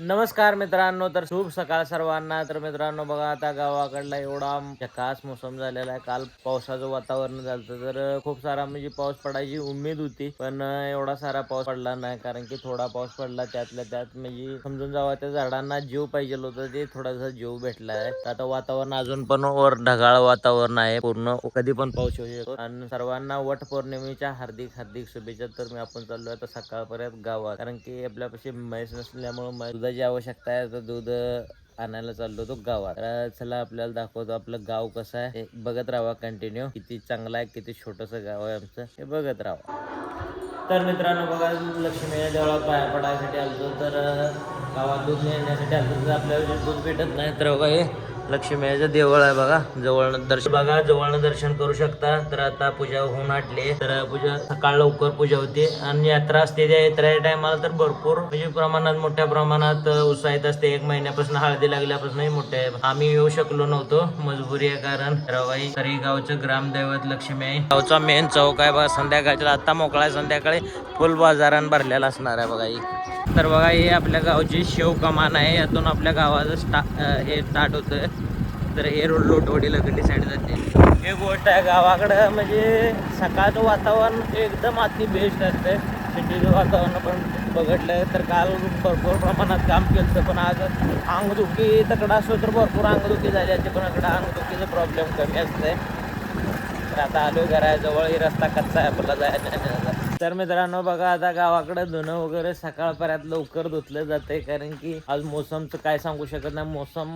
नमस्कार मित्रांनो, तर शुभ सकाळ सर्वांना. तर मित्रांनो बघा, आता गावाकडला एवढा झकास मोसम झालेला आहे. काल पावसाचं वातावरण झालं, तर खूप सारा म्हणजे पाऊस पडायची उमेद होती, पण एवढा सारा पाऊस पडला नाही. कारण की थोडा पाऊस पडला, त्यातल्या त्यात म्हणजे समजून जावा त्या झाडांना जीव पाहिजे होतं, ते थोडासा जीव भेटला आहे. आता वातावरण अजून पण वर ढगाळ वातावरण आहे, पूर्ण कधी पण पाऊस येऊ शकतो. आणि सर्वांना वट पौर्णिमेच्या हार्दिक हार्दिक शुभेच्छा. तर मी आपण चाललोय आता सकाळपर्यंत गावात, कारण की आपल्यापाशी म्हैस नसल्यामुळे दुधाची आवश्यकता आहे. तर दूध आणायला चाललो तो गावात. तर चला आपल्याला दाखवतो आपलं गाव कसं आहे, हे बघत राहा कंटिन्यू. किती चांगलं आहे, किती छोटस गाव आहे आमचं, हे बघत राहा. तर मित्रांनो बघा, लक्ष्मी देवळात पाया पडायसाठी आलतो. तर गावात दूध नेण्यासाठी आलतो, तर आपल्याला दूध भेटत नाही. तर बघा, हे लक्ष्मीचं देवळ आहे बघा. जवळनं दर्शन करू शकता. तर आता पूजा होऊन हटली. तर पूजा सकाळ लवकर पूजा होते आणि यात्रा असते. त्या यात्रेच्या टायमाला तर भरपूर म्हणजे प्रमाणात, मोठ्या प्रमाणात उत्साहित असते. 1 महिन्यापासून हळदी लागल्यापासूनही मोठे आम्ही येऊ शकलो नव्हतो, मजबुरी आहे. कारण रवाई तरी गावचं ग्रामदैवत लक्ष्मी आहे. गावचा मेन चौक आहे बघा. संध्याकाळच्या आता मोकळा आहे, संध्याकाळी फुल बाजारान भरलेला असणार आहे बघा. ही तर बघा, हे आपल्या गावची शेव कमान आहे. यातून आपल्या गावाचं हे स्टार्ट होतं. तर हे रोड लोटवडी लगडी साईड जाते. हे गोष्ट आहे गावाकडं, म्हणजे सकाळचं वातावरण एकदम अति बेस्ट असतं. सिटीचं वातावरण पण बघितलं तर काल भरपूर प्रमाणात काम केलं होतं, पण आज अंगदुखी तकडा असतो. तर भरपूर अंगदुखी झाली असते, पण इकडं अंगदुखीचा प्रॉब्लेम कमी असते. तर आता आलो घराजवळ, ही रस्ता कच्चा आहे आपला जायला. तर मित्रांनो बघा, आता गावाकडे धुणं वगैरे सकाळपर्यंत लवकर धुतलं जाते. कारण की आज मोसमचं काय सांगू शकत नाही. मोसम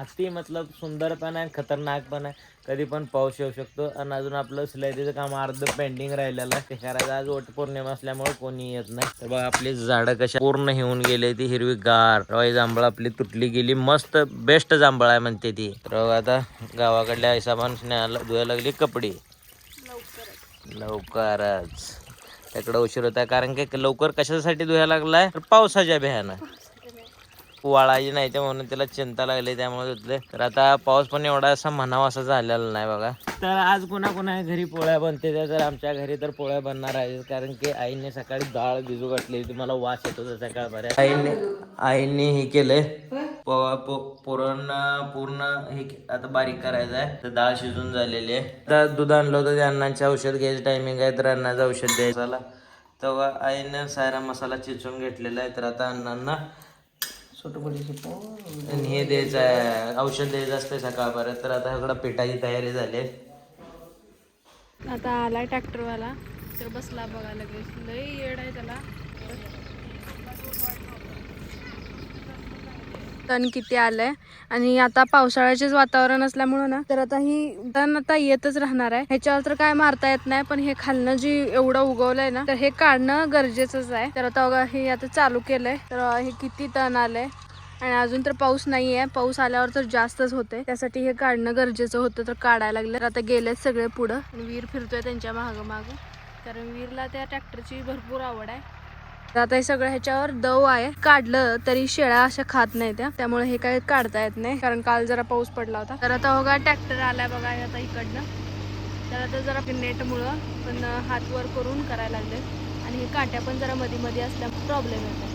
अति मतलब सुंदर पण आहे, खतरनाक पण आहे. कधी पण पाऊस येऊ शकतो. आणि अजून आपलं सिलाईचं काम अर्ध पेंडिंग राहिलेलं आहे, ते करायचं. आज वटपौर्णिमा असल्यामुळे कोणी येत नाही. तर बघा, आपली झाडं कशा पूर्ण येऊन गेले, ती हिरवीगार. रवाई जांभळ आपली तुटली गेली, मस्त बेस्ट जांभळ आहे म्हणते ती. तर आता गावाकडल्या हिशोबाने धुवायला लागली कपडे लवकरच. त्याकडे उशीर होत आहे, कारण की लवकर कशासाठी धुवायला लागलाय, तर पावसाच्या भ्यानं वाळायची नाही ते म्हणून त्याला चिंता लागली, त्यामुळे धुतले. तर आता पाऊस पण एवढा असा म्हणावा असं झालेला नाही बघा. तर आज कुणा घरी पोळ्या बनते, तर आमच्या घरी तर पोळ्या बनणार आहे. कारण की आईने सकाळी डाळ भिजू घातली होती, मला वास येत होता सकाळपर्यंत. आईने हे केलंय, पुरण पूर्ण हे आता बारीक करायचं आहे. तर डाळ शिजून झालेली आहे. तर दूध आणलं होतं, ते अन्नाचे औषध घ्यायचं टायमिंग आहे, तर अन्नाचं औषध द्यायचं. तेव्हा आईने सारा मसाला चिचून घेतलेला आहे. तर आता अण्णांना आणि हे द्यायचं आहे, औषध द्यायचं असते सकाळपर्यंत. तर आता सगळं पिठाची तयारी झाली. आता आलाय ट्रॅक्टरवाला, तर बसला बघा. लगेच लई येड आहे त्याला. तण किती आलंय. आणि आता पावसाळ्याचेच वातावरण असल्यामुळे ना, तर आता ही तण आता येतच राहणार आहे. ह्याच्यावर तर काय मारता येत नाही, पण हे खालनं जी एवढं उगवलंय ना, तर हे काढणं गरजेचंच आहे. तर आता बघा, हे आता चालू केलंय. तर हे किती तण आलंय, आणि अजून तर पाऊस नाहीये. पाऊस आल्यावर तर जास्तच होते, त्यासाठी हे काढणं गरजेचं होतं. तर काढायला लागले. तर आता गेलेच सगळे पुढं. वीर फिरतोय त्यांच्या माग, कारण वीरला त्या ट्रॅक्टरची भरपूर आवड आहे. तर आता हे सगळं ह्याच्यावर दव आहे. काढलं तरी शेळ्या अशा खात नाही त्यामुळे हे काही काढता येत नाही, कारण काल जरा पाऊस पडला होता. तर आता बघा, ट्रॅक्टर आलाय बघा आता इकडनं. तर आता जरा नेटमुळं पण हात वर करून करायला लागले. आणि हे काट्या पण जरा मध्ये मध्ये असल्यामुळे प्रॉब्लेम येतो.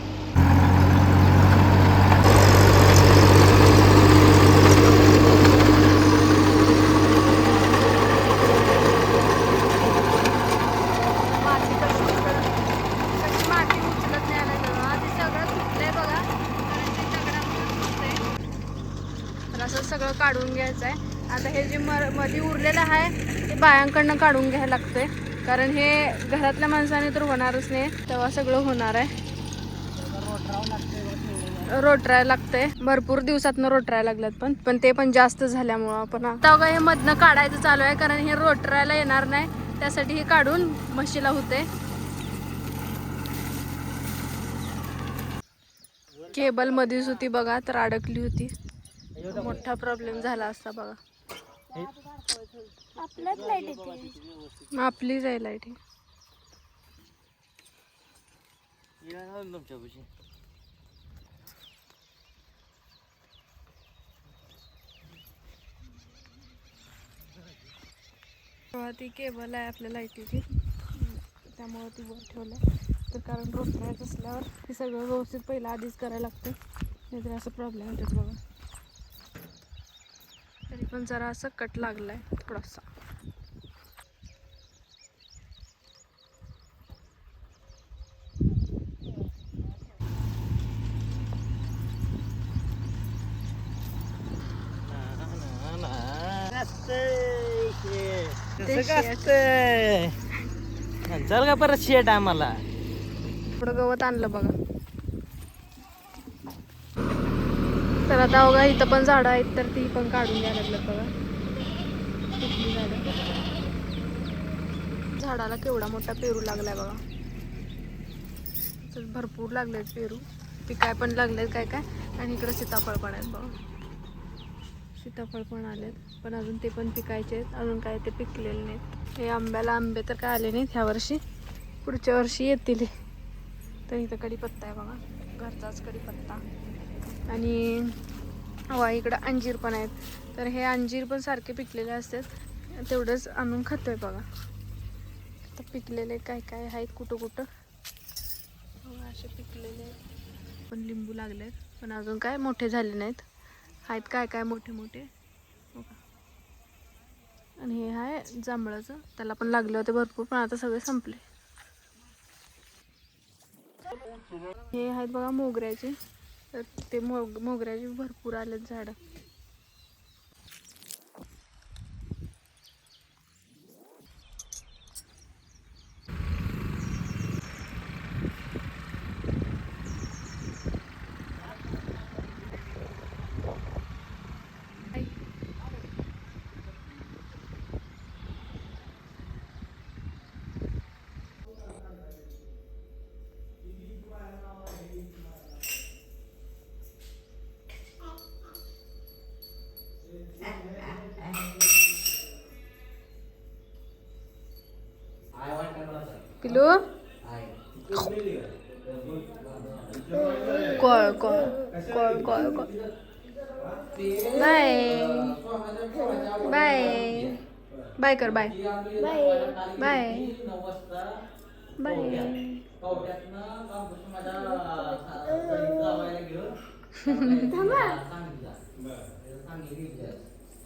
असं सगळं काढून घ्यायचं आहे. आता हे जे मध्ये उरलेलं आहे, ते बायांकडनं काढून घ्यायला लागतंय, कारण हे घरातल्या माणसाने तर होणारच नाही. तेव्हा सगळं होणार आहे. रोटरायला लागतंय, भरपूर दिवसातनं रोटरायला लागल्यात, पण ते पण जास्त झाल्यामुळं. पण आता हे मधनं काढायचं चालू आहे, कारण हे रोटरायला येणार नाही, त्यासाठी हे काढून म्हशीला होते. केबल मध्येच होती बघा, तर अडकली होती. मोठा प्रॉब्लेम झाला असता बघा. आपल्याच लाईट येते, आपलीच आहे लाईट. ती केबल आहे आपल्या लाईटीची, त्यामुळे ती वर ठेवलं. तर कारण रोटरायचं असल्यावर हे सगळं व्यवस्थित पहिला आधीच करायला लागतं. नाहीतर असं प्रॉब्लेम होतात बघा. तरी पण जरा असं कट लागलाय थोडासा. चल का परत शेट आम्हाला. थोडं गवत आणलं बघा. तर आता बघा इथं पण झाडं आहेत तर ती पण काढून घ्यायला लागलं बघा. कुठली झाडं. झाडाला केवढा मोठा पेरू लागलाय बघा. तर भरपूर लागलेत पेरू. पिकाय पण लागलेत काय काय. आणि इकडे सीताफळ पण आहेत बघा. सीताफळ पण आलेत पण अजून ते पण पिकायचे आहेत. अजून काय ते पिकलेले नाहीत. हे आंब्याला आंबे तर काय आले नाहीत ह्या वर्षी. पुढच्या वर्षी येतील. तर इथं कढीपत्ता आहे बघा. घरचाच कढीपत्ता. आणि हवा इकडं अंजीर पण आहेत. तर हे अंजीर पण सारखे पिकलेले असतात. तेवढंच आणून खातोय बघा. तर पिकलेले काय काय आहेत कुठं कुठं असे पिकलेले आहेत. पण लिंबू लागलेत पण अजून काय मोठे झाले नाहीत. आहेत काय काय मोठे मोठे बघा. आणि हे आहे जांभळाचं. त्याला पण लागले होते भरपूर पण आता सगळे संपले. हे आहेत बघा मोगऱ्याचे. तर ते मोगऱ्याचे भरपूर आलेत झाडं. पिलू कळ कळ कळ कळ कळ. बाय बाय बाय कर. Bye bye bye.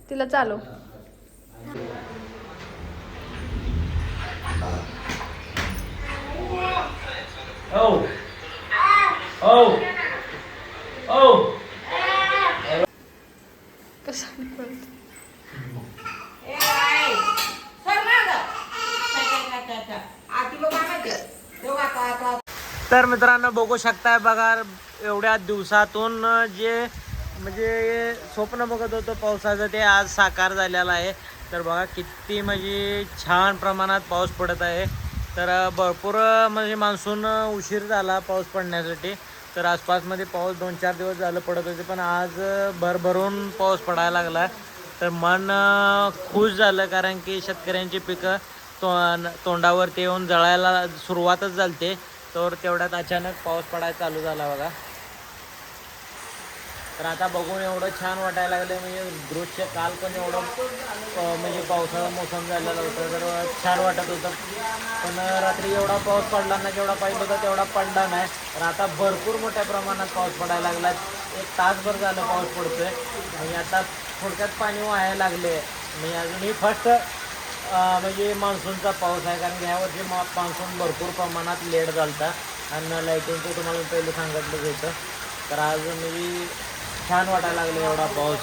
तिला चालव. तर मित्रांनो बघू शकताय बघा एवढ्या दिवसातून जे म्हणजे स्वप्न बघत होतो पावसाचं ते आज साकार झालेलं आहे. तर बघा किती म्हणजे छान प्रमाणात पाऊस पडत आहे. तर भरपूर म्हणजे मान्सून उशीर झाला पाऊस पडण्यासाठी. तर आसपासमध्ये पाऊस 2-4 दिवस झालं पडत होते पण आज भरभरून पाऊस पडायला लागला. तर मन खुश झालं कारण की शेतकऱ्यांची पिकं तोंडावरती येऊन जळायला सुरुवातच झाली. तर तेवढ्यात अचानक पाऊस पडायला चालू झाला बघा. तर आता बघून एवढं छान वाटायला लागलं. म्हणजे दृश्य काल पण एवढं म्हणजे पावसाचा मोसम झालेला होता तर छान वाटत होतं. पण रात्री एवढा पाऊस पडला ना जेवढा पाहिजे होता तेवढा पडला नाही. तर आता भरपूर मोठ्या प्रमाणात पाऊस पडायला लागला. 1 तासभर झालं पाऊस पडतोय आणि आता थोडक्यात पाणी वाहायला लागले. म्हणजे अजूनही फर्स्ट म्हणजे मान्सूनचा पाऊस आहे कारण की ह्यावर्षी मान्सून भरपूर प्रमाणात लेट झाला आणि लाईटिंगचं तुम्हाला पहिलं सांगितलंच होतं. तर आज म्हणजे छान वाटायला लागलं एवढा पाऊस.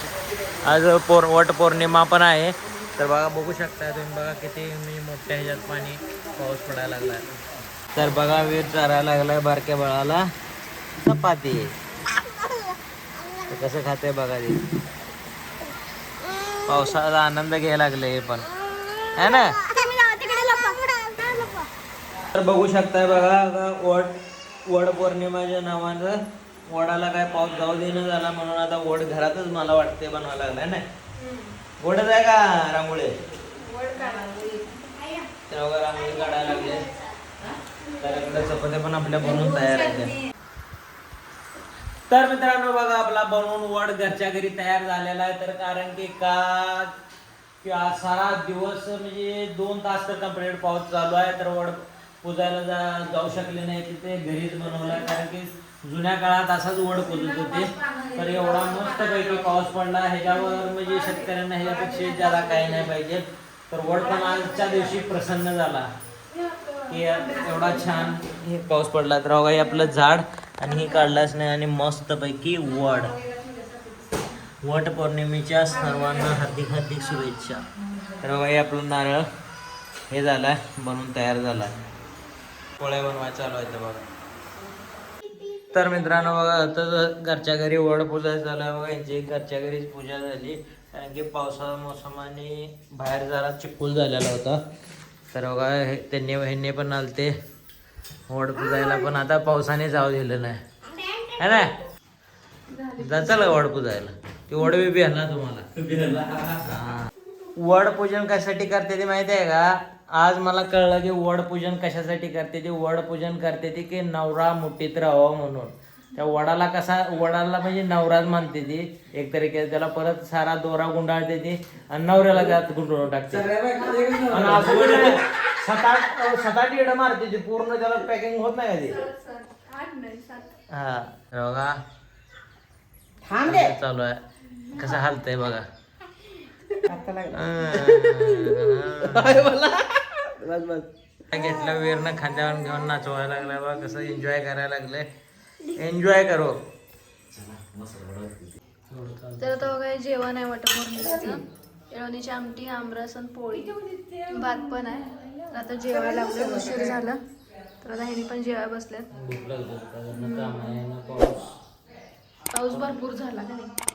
आज वट पौर्णिमा पण आहे. तर बघा बघू शकता तुम्ही बघा किती म्हणजे मोठ्या ह्याच्यात पाणी पाऊस पडायला लागला. तर बघा वीर चारायला लागलाय बारक्या बाळाला चपाती. कसं खाते बघा ते. पावसाचा आनंद घ्यायला लागले हे पण है ना. तर बघू शकताय बघा वड पौर्णिमेच्या नावानं वडाला काय पाऊस जाऊ देणं झाला म्हणून आता वड घरातच मला वाटते बनवायला लागलाय ना. वडच आहे का रांगोळी. तर बघा रांगोळी काढायला लागले. तर इकडे चपात्या पण आपल्या बनवून तयार आहेत. तर मित्रांनो बघा आपला बनवून वड घरच्या घरी तयार झालेला आहे. तर कारण की सारा दिवस म्हणजे 2 तास तर कंप्लीट पाऊस चालू आहे. तर वड पूजायला जाऊ शकले नाही तिथे घरीच बनवलाय कारण की जुन्या काळात असाच वड पुजत होते. तर एवढा मस्तपैकी पाऊस पडला, ह्याच्यावर म्हणजे शेतकऱ्यांना ह्याच्यापेक्षा ज्यादा काही नाही पाहिजे. तर वड पण आजच्या दिवशी प्रसन्न झाला की एवढा छान हे पाऊस पडला. तर बघा हे आपलं झाड आणि हे काढलाच नाही आणि मस्तपैकी वट पौर्णिमेच्या सर्वांना हार्दिक हार्दिक शुभेच्छा. तर बघा हे आपलं नारळ हे झालाय बनवून तयार झालाय. पोळ्या बनवायला चालू आहे बघा. तर मित्रांनो बघा आता घरच्या घरी वड पूजा झाला बघा. यांची घरच्या घरीच पूजा झाली कारण की पावसाळा मोसमाने बाहेर जरा चिखल झालेला होता. तर बघा त्यांनी ह्यांनी पण आलते वड पूजायला, पण आता पावसाने जाऊ दिलं नाही है ना. चला वड पूजायला. ती वड बी ना तुम्हाला वड पूजन कशासाठी करते ते माहिती आहे का? आज मला कळलं की वड पूजन कशासाठी करते ते. वड पूजन करते ती की नवरा मुठीत राहावा म्हणून. त्या वडाला म्हणजे नवराच मानते ती एक तरीके. त्याला परत सारा दोरा गुंडाळते ती आणि नवऱ्याला त्यात गुंडळून टाकते आणि असं 7-8 येडं मारते ती पूर्ण. त्याला पॅकिंग होत नाही का ती. हा बघा चालू आहे कसं हालतंय बघा. घेतलं वेरनं खांद्यावर घेऊन नाचवायला लागलाय बघा. कसं एन्जॉय करायला लागलंय. एन्जॉय करो. तर आता बघा जेवण आहे वटपौर्णिमेचं. येळवणीची आमटी, आमरस आणि पोळी, भात पण आहे. तर आता जेवायला लागलं, उशीर झाला तर आता ह्यांनी पण जेवायला बसल्यात. पाऊस भरपूर झाला का नाही.